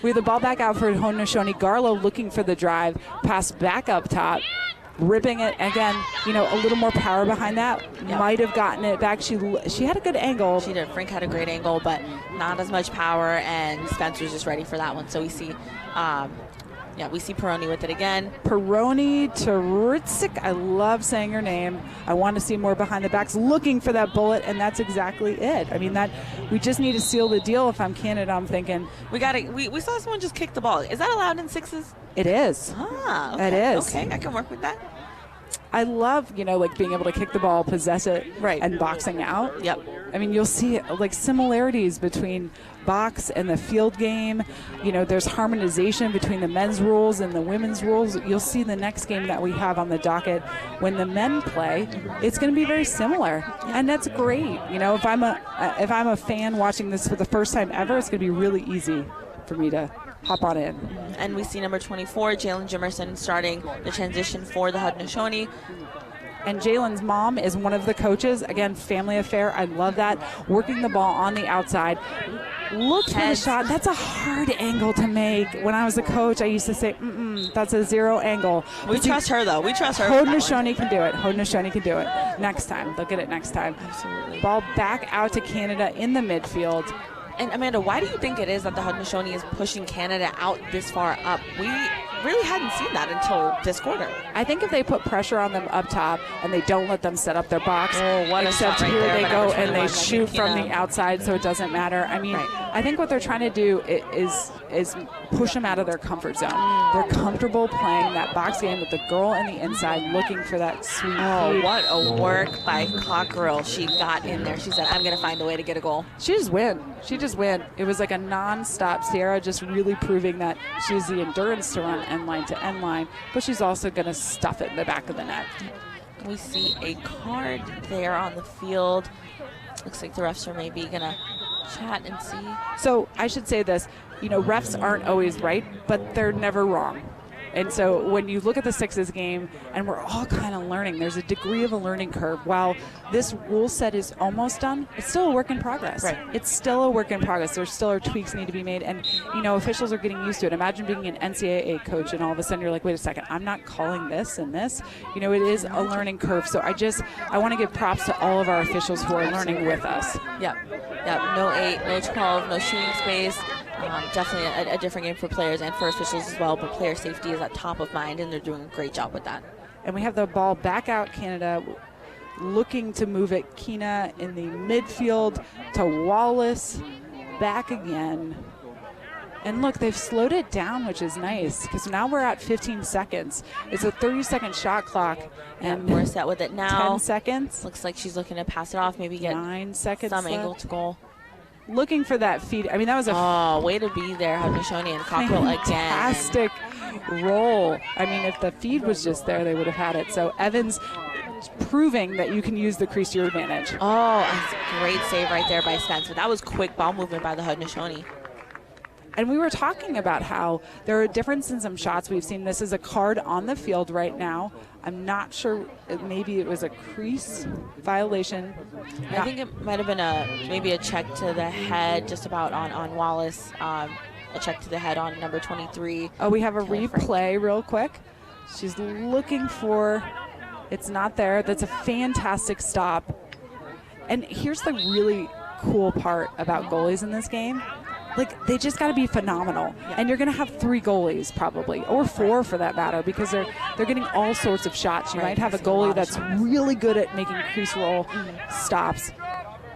S1: We have the ball back out for Haudenosaunee. Garlow looking for the drive. Pass back up top. ripping it again. A little more power behind that.
S2: Yep.
S1: Might have gotten it back. She had a good angle.
S2: She did. Frink had a great angle, but not as much power, and Spence was just ready for that one. So we see, we see Peroni with it again.
S1: Peroni to Ritzik. I love saying her name. I want to see more behind the backs, looking for that bullet, and that's exactly it. I mean, we just need to seal the deal. If I'm Canada, I'm thinking
S2: we saw someone just kick the ball. Is that allowed in sixes?
S1: It is.
S2: Okay.
S1: It is.
S2: Okay, I can work with that.
S1: I love, being able to kick the ball, possess it,
S2: right,
S1: and boxing out.
S2: Yep.
S1: I mean, you'll see similarities between box and the field game. There's harmonization between the men's rules and the women's rules. You'll see the next game that we have on the docket when the men play. It's going to be very similar, and that's great. If I'm a fan watching this for the first time ever, it's going to be really easy for me to hop on in.
S2: And we see number 24, Jalen Jimerson, starting the transition for the Haudenosaunee.
S1: And Jalen's mom is one of the coaches. Again, family affair. I love that. Working the ball on the outside. Look for the shot. That's a hard angle to make. When I was a coach, I used to say, that's a zero angle.
S2: We trust her, though. We trust her.
S1: Haudenosaunee can do it. Haudenosaunee can do it. Next time. They'll get it next time.
S2: Absolutely.
S1: Ball back out to Canada in the midfield.
S2: And Amanda, why do you think it is that the Haudenosaunee is pushing Canada out this far up? We really hadn't seen that until this quarter.
S1: I think if they put pressure on them up top and they don't let them set up their box, except
S2: right
S1: here
S2: there,
S1: they go and they
S2: Megan
S1: shoot from
S2: Kina.
S1: the outside, so it doesn't matter. I mean,
S2: Right.
S1: I think what they're trying to do is push them out of their comfort zone. They're comfortable playing that box game with the girl in the inside, looking for that sweet feed.
S2: What a work by Cockerell. She got in there. She said, I'm going to find a way to get a goal.
S1: She just win. It was like a non-stop. Sierra just really proving that she has the endurance to run end line to end line, but she's also going to stuff it in the back of the net.
S2: We see a card there on the field. Looks like the refs are maybe going to chat and see.
S1: So I should say this, refs aren't always right, but they're never wrong. And so when you look at the sixes game, and we're all kind of learning, there's a degree of a learning curve. While this rule set is almost done, it's still a work in progress.
S2: Right.
S1: It's still a work in progress. There still are tweaks need to be made. And, officials are getting used to it. Imagine being an NCAA coach and all of a sudden you're like, wait a second, I'm not calling this and this. It is a learning curve. So I want to give props to all of our officials who are learning with us.
S2: Yep. No 8, no 12, no shooting space. Definitely a different game for players and for officials as well, but player safety is at top of mind, and they're doing a great job with that.
S1: And we have the ball back out, Canada, looking to move it. Kina in the midfield to Wallace, back again. And look, they've slowed it down, which is nice, because now we're at 15 seconds. It's a 30-second shot clock, and
S2: we're set with it now.
S1: 10 seconds.
S2: Looks like she's looking to pass it off, maybe get
S1: 9 seconds
S2: some
S1: left.
S2: angle to goal.
S1: Looking for that feed. I mean, that was a
S2: way to be there, Haudenosaunee and Cockerell again.
S1: Fantastic roll. I mean, if the feed was just there, they would have had it. So Evans proving that you can use the crease to your advantage.
S2: That's a great save right there by Spence. That was quick ball movement by the Haudenosaunee.
S1: And we were talking about how there are differences in some shots we've seen. This is a card on the field right now. I'm not sure. Maybe it was a crease violation.
S2: I think it might have been maybe a check to the head just about on Wallace. A check to the head on number 23.
S1: Oh, we have a
S2: Kelly
S1: replay real quick. She's looking for, it's not there. That's a fantastic stop. And here's the really cool part about goalies in this game. Like, they just got to be phenomenal.
S2: Yeah.
S1: And you're going to have 3 goalies probably, or 4 for that matter, because they're getting all sorts of shots. You might have a goalie that's really good at making crease roll stops.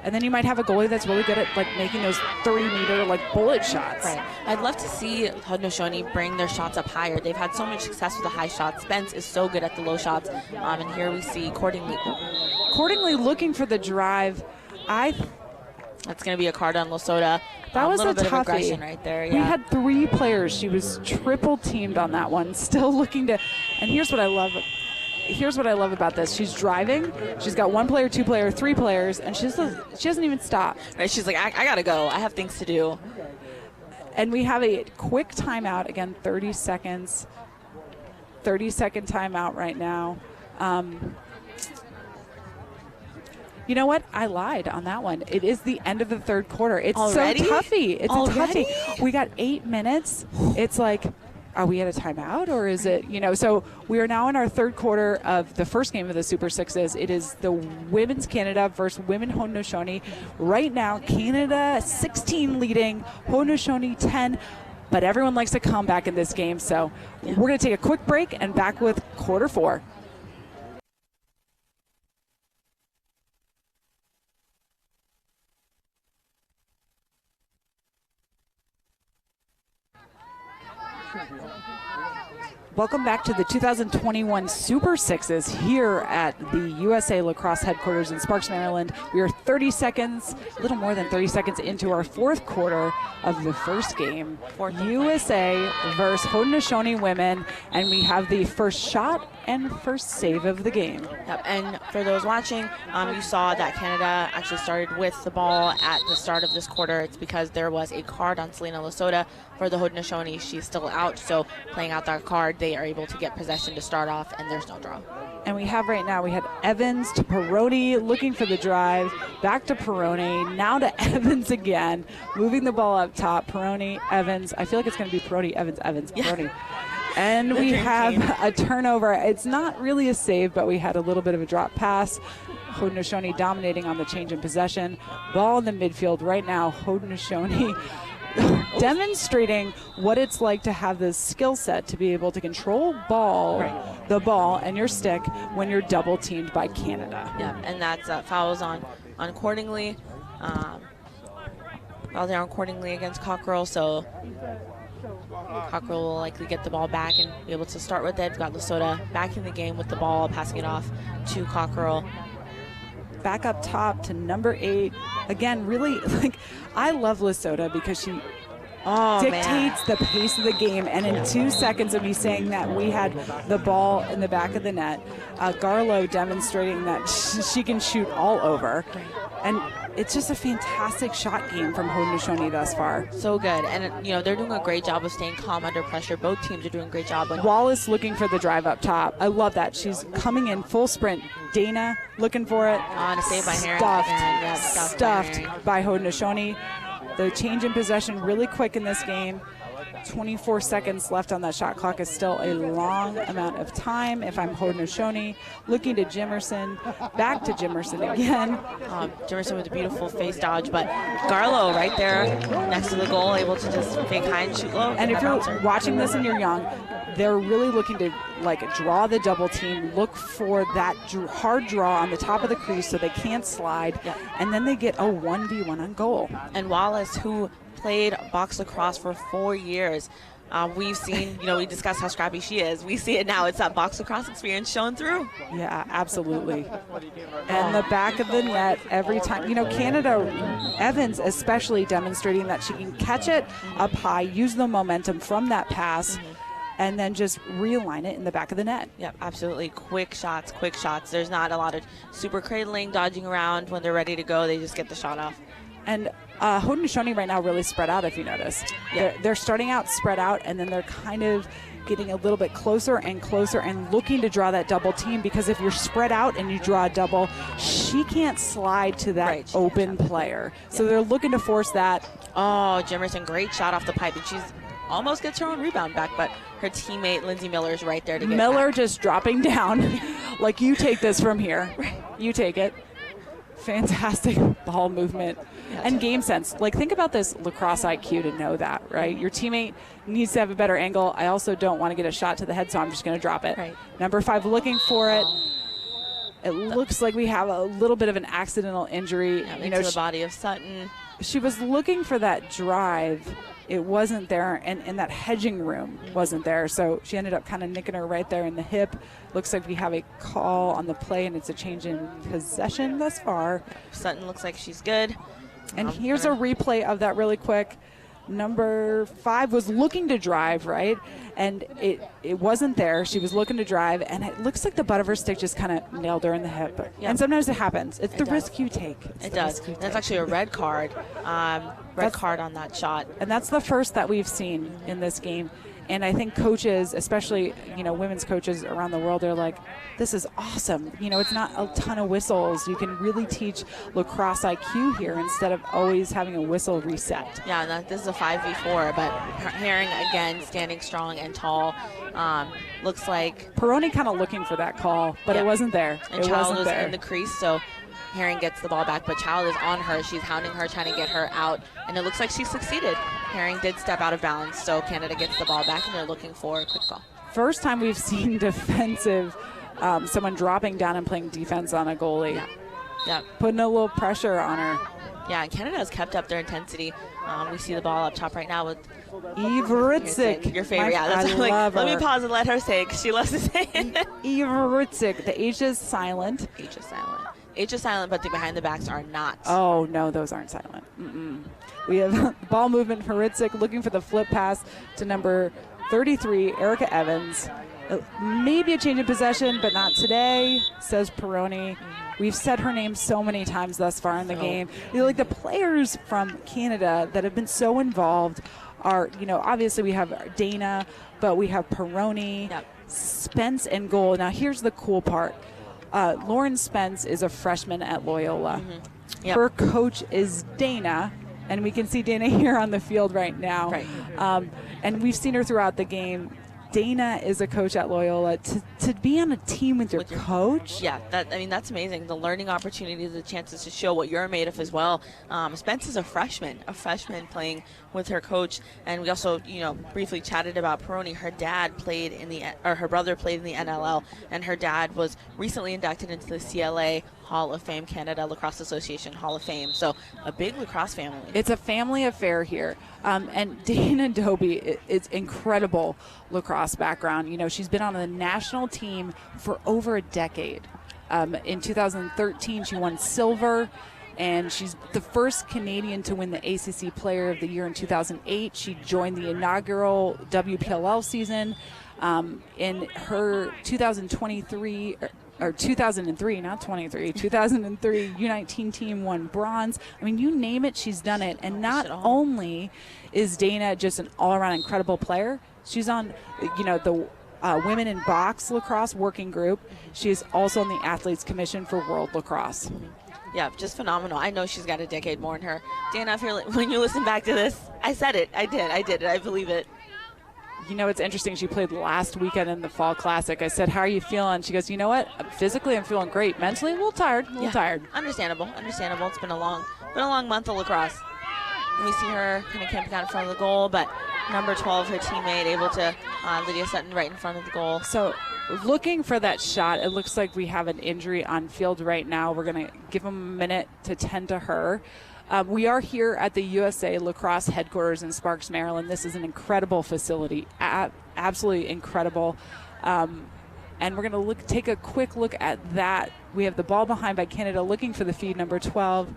S1: And then you might have a goalie that's really good at making those 30-meter bullet shots.
S2: Right. I'd love to see Haudenosaunee bring their shots up higher. They've had so much success with the high shots. Spence is so good at the low shots. And here we see
S1: Cordingly looking for the drive.
S2: That's going to be a card on Lasota.
S1: That was a
S2: little bit
S1: toughie.
S2: of aggression right there. Yeah.
S1: We had 3 players. She was triple teamed on that one. Still looking to. And here's what I love. Here's what I love about this. She's driving. She's got 1 player, 2 player, 3 players, and she doesn't even stop.
S2: Right. She's like, I gotta go. I have things to do.
S1: And we have a quick timeout. Again, 30 seconds. 30-second timeout right now. You know what? I lied on that one. It is the end of the 3rd quarter. It's
S2: Already?
S1: so toughy. It's
S2: Already?
S1: a toughie. We got 8 minutes. It's like are we at a timeout, or is it, so we are now in our third quarter of the first game of the Super Sixes. It is the Women's Canada versus Women Haudenosaunee. Right now, Canada 16 leading, Haudenosaunee 10, but everyone likes to come back in this game. So we're going to take a quick break and back with quarter 4. Welcome back to the 2021 Super Sixes here at the USA Lacrosse headquarters in Sparks, Maryland. We are 30 seconds, a little more than 30 seconds into our fourth quarter of the first game. USA versus Haudenosaunee women, and we have the first shot and first save of the game.
S2: Yep, and for those watching, you saw that Canada actually started with the ball at the start of this quarter. It's because there was a card on Selena Lasota for the Haudenosaunee. She's still out, so playing out that card, they are able to get possession to start off, and there's no draw.
S1: And we have right now, we had Evans to Peroni looking for the drive, back to Peroni, now to Evans again, moving the ball up top. Peroni, Evans. I feel like it's going to be Peroni, Evans, Peroni. Yeah. And we have a turnover. It's not really a save, but we had a little bit of a drop pass. Haudenosaunee dominating on the change in possession. Ball in the midfield right now. Haudenosaunee demonstrating what it's like to have this skill set to be able to control the ball and your stick when you're double teamed by Canada.
S2: Yeah, and that's fouls on accordingly. Foul there accordingly against Cockrell, so Cockrell will likely get the ball back and be able to start with it. We've got Lasota back in the game with the ball, passing it off to Cockrell.
S1: Back up top to number 8. Again, really, I love Lasota because she dictates the pace of the game. And in 2 seconds of me saying that, we had the ball in the back of the net. Garlow demonstrating that she can shoot all over. And it's just a fantastic shot game from Haudenosaunee thus far.
S2: So good. And, they're doing a great job of staying calm under pressure. Both teams are doing a great job.
S1: Wallace looking for the drive up top. I love that. She's coming in full sprint. Dana looking for it.
S2: On a save by Herring.
S1: Stuffed by Haudenosaunee. The change in possession really quick in this game. 24 seconds left on that shot clock is still a long amount of time. If I'm Haudenosaunee, looking to Jimerson, back to Jimerson again.
S2: Jimerson with a beautiful face dodge, but Garlow right there next to the goal, able to just fake high and shoot low.
S1: And if you're watching this and you're young, they're really looking to draw the double team, look for that hard draw on the top of the crease so they can't slide, and then they get a 1v1 on goal.
S2: And Wallace, who played box lacrosse for 4 years. We've seen, we discussed how scrappy she is. We see it now. It's that box lacrosse experience showing through.
S1: Yeah, absolutely. And the back of the net every time. Canada, Evans especially demonstrating that she can catch it up high, use the momentum from that pass, and then just realign it in the back of the net.
S2: Yep, absolutely. Quick shots. There's not a lot of super cradling, dodging around. When they're ready to go, they just get the shot off.
S1: And Haudenosaunee right now really spread out, if you notice. Yeah. They're starting out spread out, and then they're kind of getting a little bit closer and looking to draw that double team, because if you're spread out and you draw a double, she can't slide to that open player. So they're looking to force that.
S2: Oh, Jimerson, great shot off the pipe, and she's almost gets her own rebound back, but her teammate Lindsay Miller is right there to get
S1: Miller
S2: back.
S1: Just dropping down like, you take this from here. You take it. Fantastic ball movement and game sense. Think about this lacrosse IQ to know that, right? Your teammate needs to have a better angle. I also don't want to get a shot to the head, so I'm just going to drop it.
S2: Right.
S1: Number 5 looking for it. It looks like we have a little bit of an accidental injury.
S2: Into the body of Sutton.
S1: She was looking for that drive. It wasn't there, and that hedging room wasn't there. So she ended up kind of nicking her right there in the hip. Looks like we have a call on the play, and it's a change in possession thus far.
S2: Sutton looks like she's good.
S1: And here's a replay of that really quick. Number 5 was looking to drive, right? And it wasn't there. She was looking to drive, and it looks like the butt of her stick just kind of nailed her in the hip. Yep. And sometimes it happens. It's the risk you take.
S2: It does. That's actually a red card. Red card on that shot.
S1: And that's the first that we've seen in this game. And I think coaches, especially, women's coaches around the world, are like, this is awesome. It's not a ton of whistles. You can really teach lacrosse IQ here instead of always having a whistle reset.
S2: Yeah, and this is a 5v4, but Herring, again, standing strong and tall. Looks like
S1: Peroni kind of looking for that call, but it wasn't there.
S2: And Child was in the crease, so Herring gets the ball back, but Child is on her. She's hounding her, trying to get her out, and it looks like she succeeded. Herring did step out of bounds, so Canada gets the ball back, and they're looking for a quick call.
S1: First time we've seen defensive, someone dropping down and playing defense on a goalie.
S2: Yeah.
S1: Putting a little pressure on her.
S2: Yeah, and Canada has kept up their intensity. We see the ball up top right now with
S1: Eve Ritzik.
S2: Your favorite. Let me pause and let her say it, because she loves to say it.
S1: Eve Ritzik. The H is silent.
S2: H is silent. H is silent, but the behind the backs are not.
S1: Oh, no, those aren't silent. We have ball movement for Ritzik, looking for the flip pass to number 33, Erica Evans. Maybe a change of possession, but not today, says Peroni. We've said her name so many times thus far in the game. Like the players from Canada that have been so involved are, obviously we have Dana, but we have Peroni, Spence, and goal. Now here's the cool part. Lauren Spence is a freshman at Loyola. Her coach is Dana, and we can see Dana here on the field right now. And we've seen her throughout the game. Dana is a coach at Loyola. To be on a team with your coach?
S2: Yeah, that's amazing. The learning opportunities, the chances to show what you're made of as well. Spence is a freshman playing with her coach. And we also, briefly chatted about Peroni. Her dad played her brother played in the NLL, and her dad was recently inducted into the CLA Hall of Fame, Canada Lacrosse Association Hall of Fame. So a big lacrosse family. It's
S1: a family affair here. And Dana Dobie is incredible lacrosse background. She's been on the national team for over a decade. In 2013, she won silver, and she's the first Canadian to win the ACC Player of the Year in 2008. She joined the inaugural WPLL season. In her 2023 or 2003, not 23, 2003 U19 team won bronze. I mean, you name it, she's done it. And not only is Dana just an all-around incredible player, she's on, the Women in Box Lacrosse Working Group. She is also on the Athletes Commission for World Lacrosse.
S2: Yeah, just phenomenal. I know she's got a decade more in her. Dana, when you listen back to this, I said it. I did it. I believe it.
S1: It's interesting. She played last weekend in the Fall Classic. I said, how are you feeling? She goes, you know what? Physically, I'm feeling great. Mentally, a little tired.
S2: Understandable. It's been a long month of lacrosse. And we see her kind of camping out in front of the goal, but number 12, her teammate, able to, Lydia Sutton, right in front of the goal.
S1: So looking for that shot, it looks like we have an injury on field right now. We're going to give them a minute to tend to her. We are here at the USA Lacrosse headquarters in Sparks, Maryland. This is an incredible facility, absolutely incredible. And we're going to take a quick look at that. We have the ball behind by Canada, looking for the feed, number 12.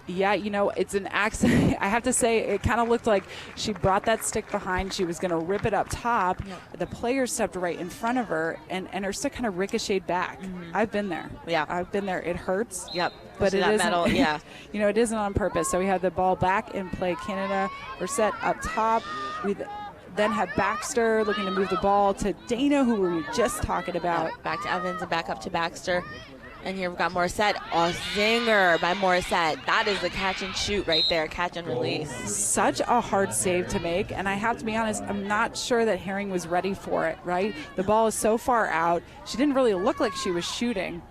S1: Yeah, it's an accident. I have to say, it kind of looked like she brought that stick behind. She was going to rip it up top. The player stepped right in front of her, and her stick kind of ricocheted back. I've been there.
S2: Yeah.
S1: I've been there. It hurts.
S2: Yep.
S1: But it isn't,
S2: metal, yeah.
S1: It isn't on purpose. So we have the ball back in play. Canada, we're set up top. We then have Baxter looking to move the ball to Dana, who we were just talking about.
S2: Back to Evans and back up to Baxter. And here we've got Morissette. A zinger by Morissette. That is the catch and shoot right there, catch and release.
S1: Such a hard save to make, and I have to be honest, I'm not sure that Herring was ready for it, right? The ball is so far out. She didn't really look like she was shooting.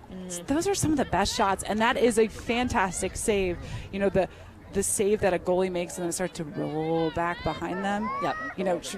S1: Those are some of the best shots, and that is a fantastic save. The save that a goalie makes and then start to roll back behind them.
S2: Yep.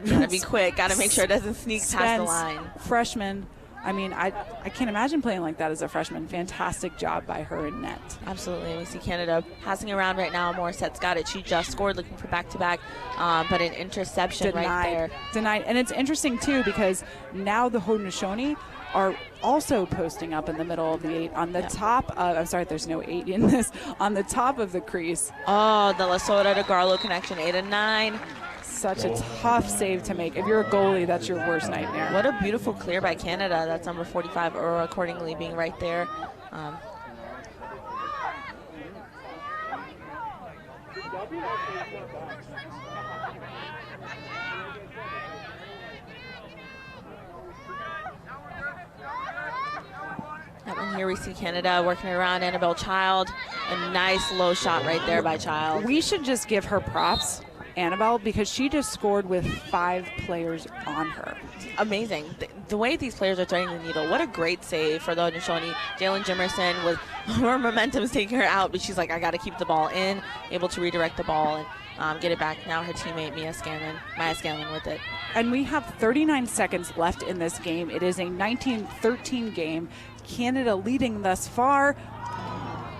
S2: Gotta be quick. Gotta make sure it doesn't sneak past the line.
S1: Freshman. I mean, I can't imagine playing like that as a freshman. Fantastic job by her in net.
S2: Absolutely. We see Canada passing around right now. Morissette's got it. She just scored, looking for back-to-back, but an interception right there.
S1: Denied. And it's interesting, too, because now the Haudenosaunee are also posting up in the middle of the 8 on the top of, I'm sorry, there's no 8 in this, on the top of the crease.
S2: Oh, the Lasota to Garlow connection, 8 and 9.
S1: Such a tough save to make. If you're a goalie, that's your worst nightmare.
S2: What a beautiful clear by Canada. That's number 45, Aurora accordingly being right there. here we see Canada working around Annabelle Child. A nice low shot right there by Child.
S1: We should just give her props, Annabelle, because she just scored with 5 players on her.
S2: Amazing. The way these players are threading the needle, what a great save for the Haudenosaunee. Jalen Jimerson was, her momentum's taking her out, but she's like, I got to keep the ball in, able to redirect the ball and get it back. Now her teammate Maya Scanlon with it.
S1: And we have 39 seconds left in this game. It is a 19-13 game. Canada leading thus far.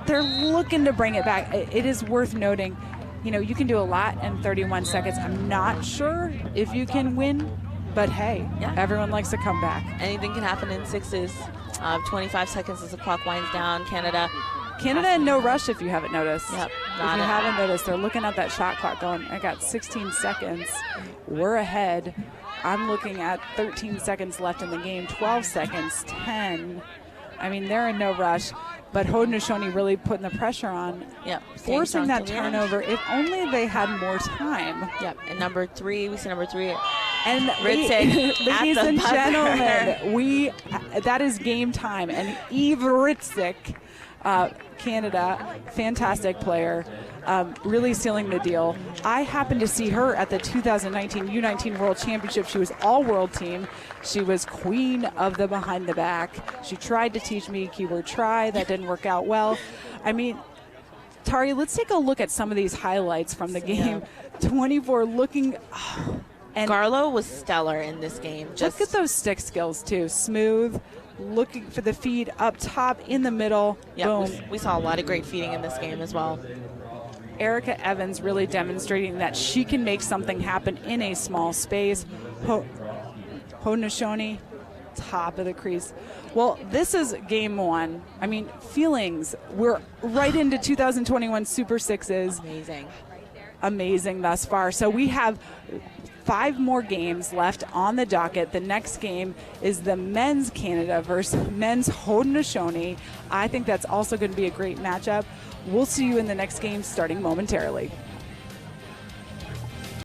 S1: They're looking to bring it back. It is worth noting, you know, you can do a lot in 31 seconds. I'm not sure if you can win, but hey, everyone likes to come back.
S2: Anything can happen in sixes. 25 seconds as the clock winds down. Canada
S1: in no rush, if you haven't noticed.
S2: Yep,
S1: if you haven't noticed, they're looking at that shot clock going, I got 16 seconds. We're ahead. I'm looking at 13 seconds left in the game, 12 seconds, 10. I mean, they're in no rush, but Haudenosaunee really putting the pressure on, forcing that turnover. If only they had more time.
S2: Yep, and number 3, we see number 3.
S1: And ladies and gentlemen, that is game time. And Eve Ritzik, Canada, fantastic player, really sealing the deal. I happened to see her at the 2019 U19 World Championship. She was all-world team. She was queen of the behind the back. She tried to teach me, keyword try. That didn't work out well. I mean, Tari, let's take a look at some of these highlights from the game. 24 looking... and
S2: Garlow was stellar in this game.
S1: Look at those stick skills, too. Smooth, looking for the feed up top, in the middle. Boom.
S2: We saw a lot of great feeding in this game as well.
S1: Erica Evans really demonstrating that she can make something happen in a small space. Haudenosaunee, top of the crease. Well, this is game 1. I mean, feelings. We're right into 2021 Super Sixes. Amazing thus far. So we have 5 more games left on the docket. The next game is the men's Canada versus men's Haudenosaunee. I think that's also going to be a great matchup. We'll see you in the next game starting momentarily.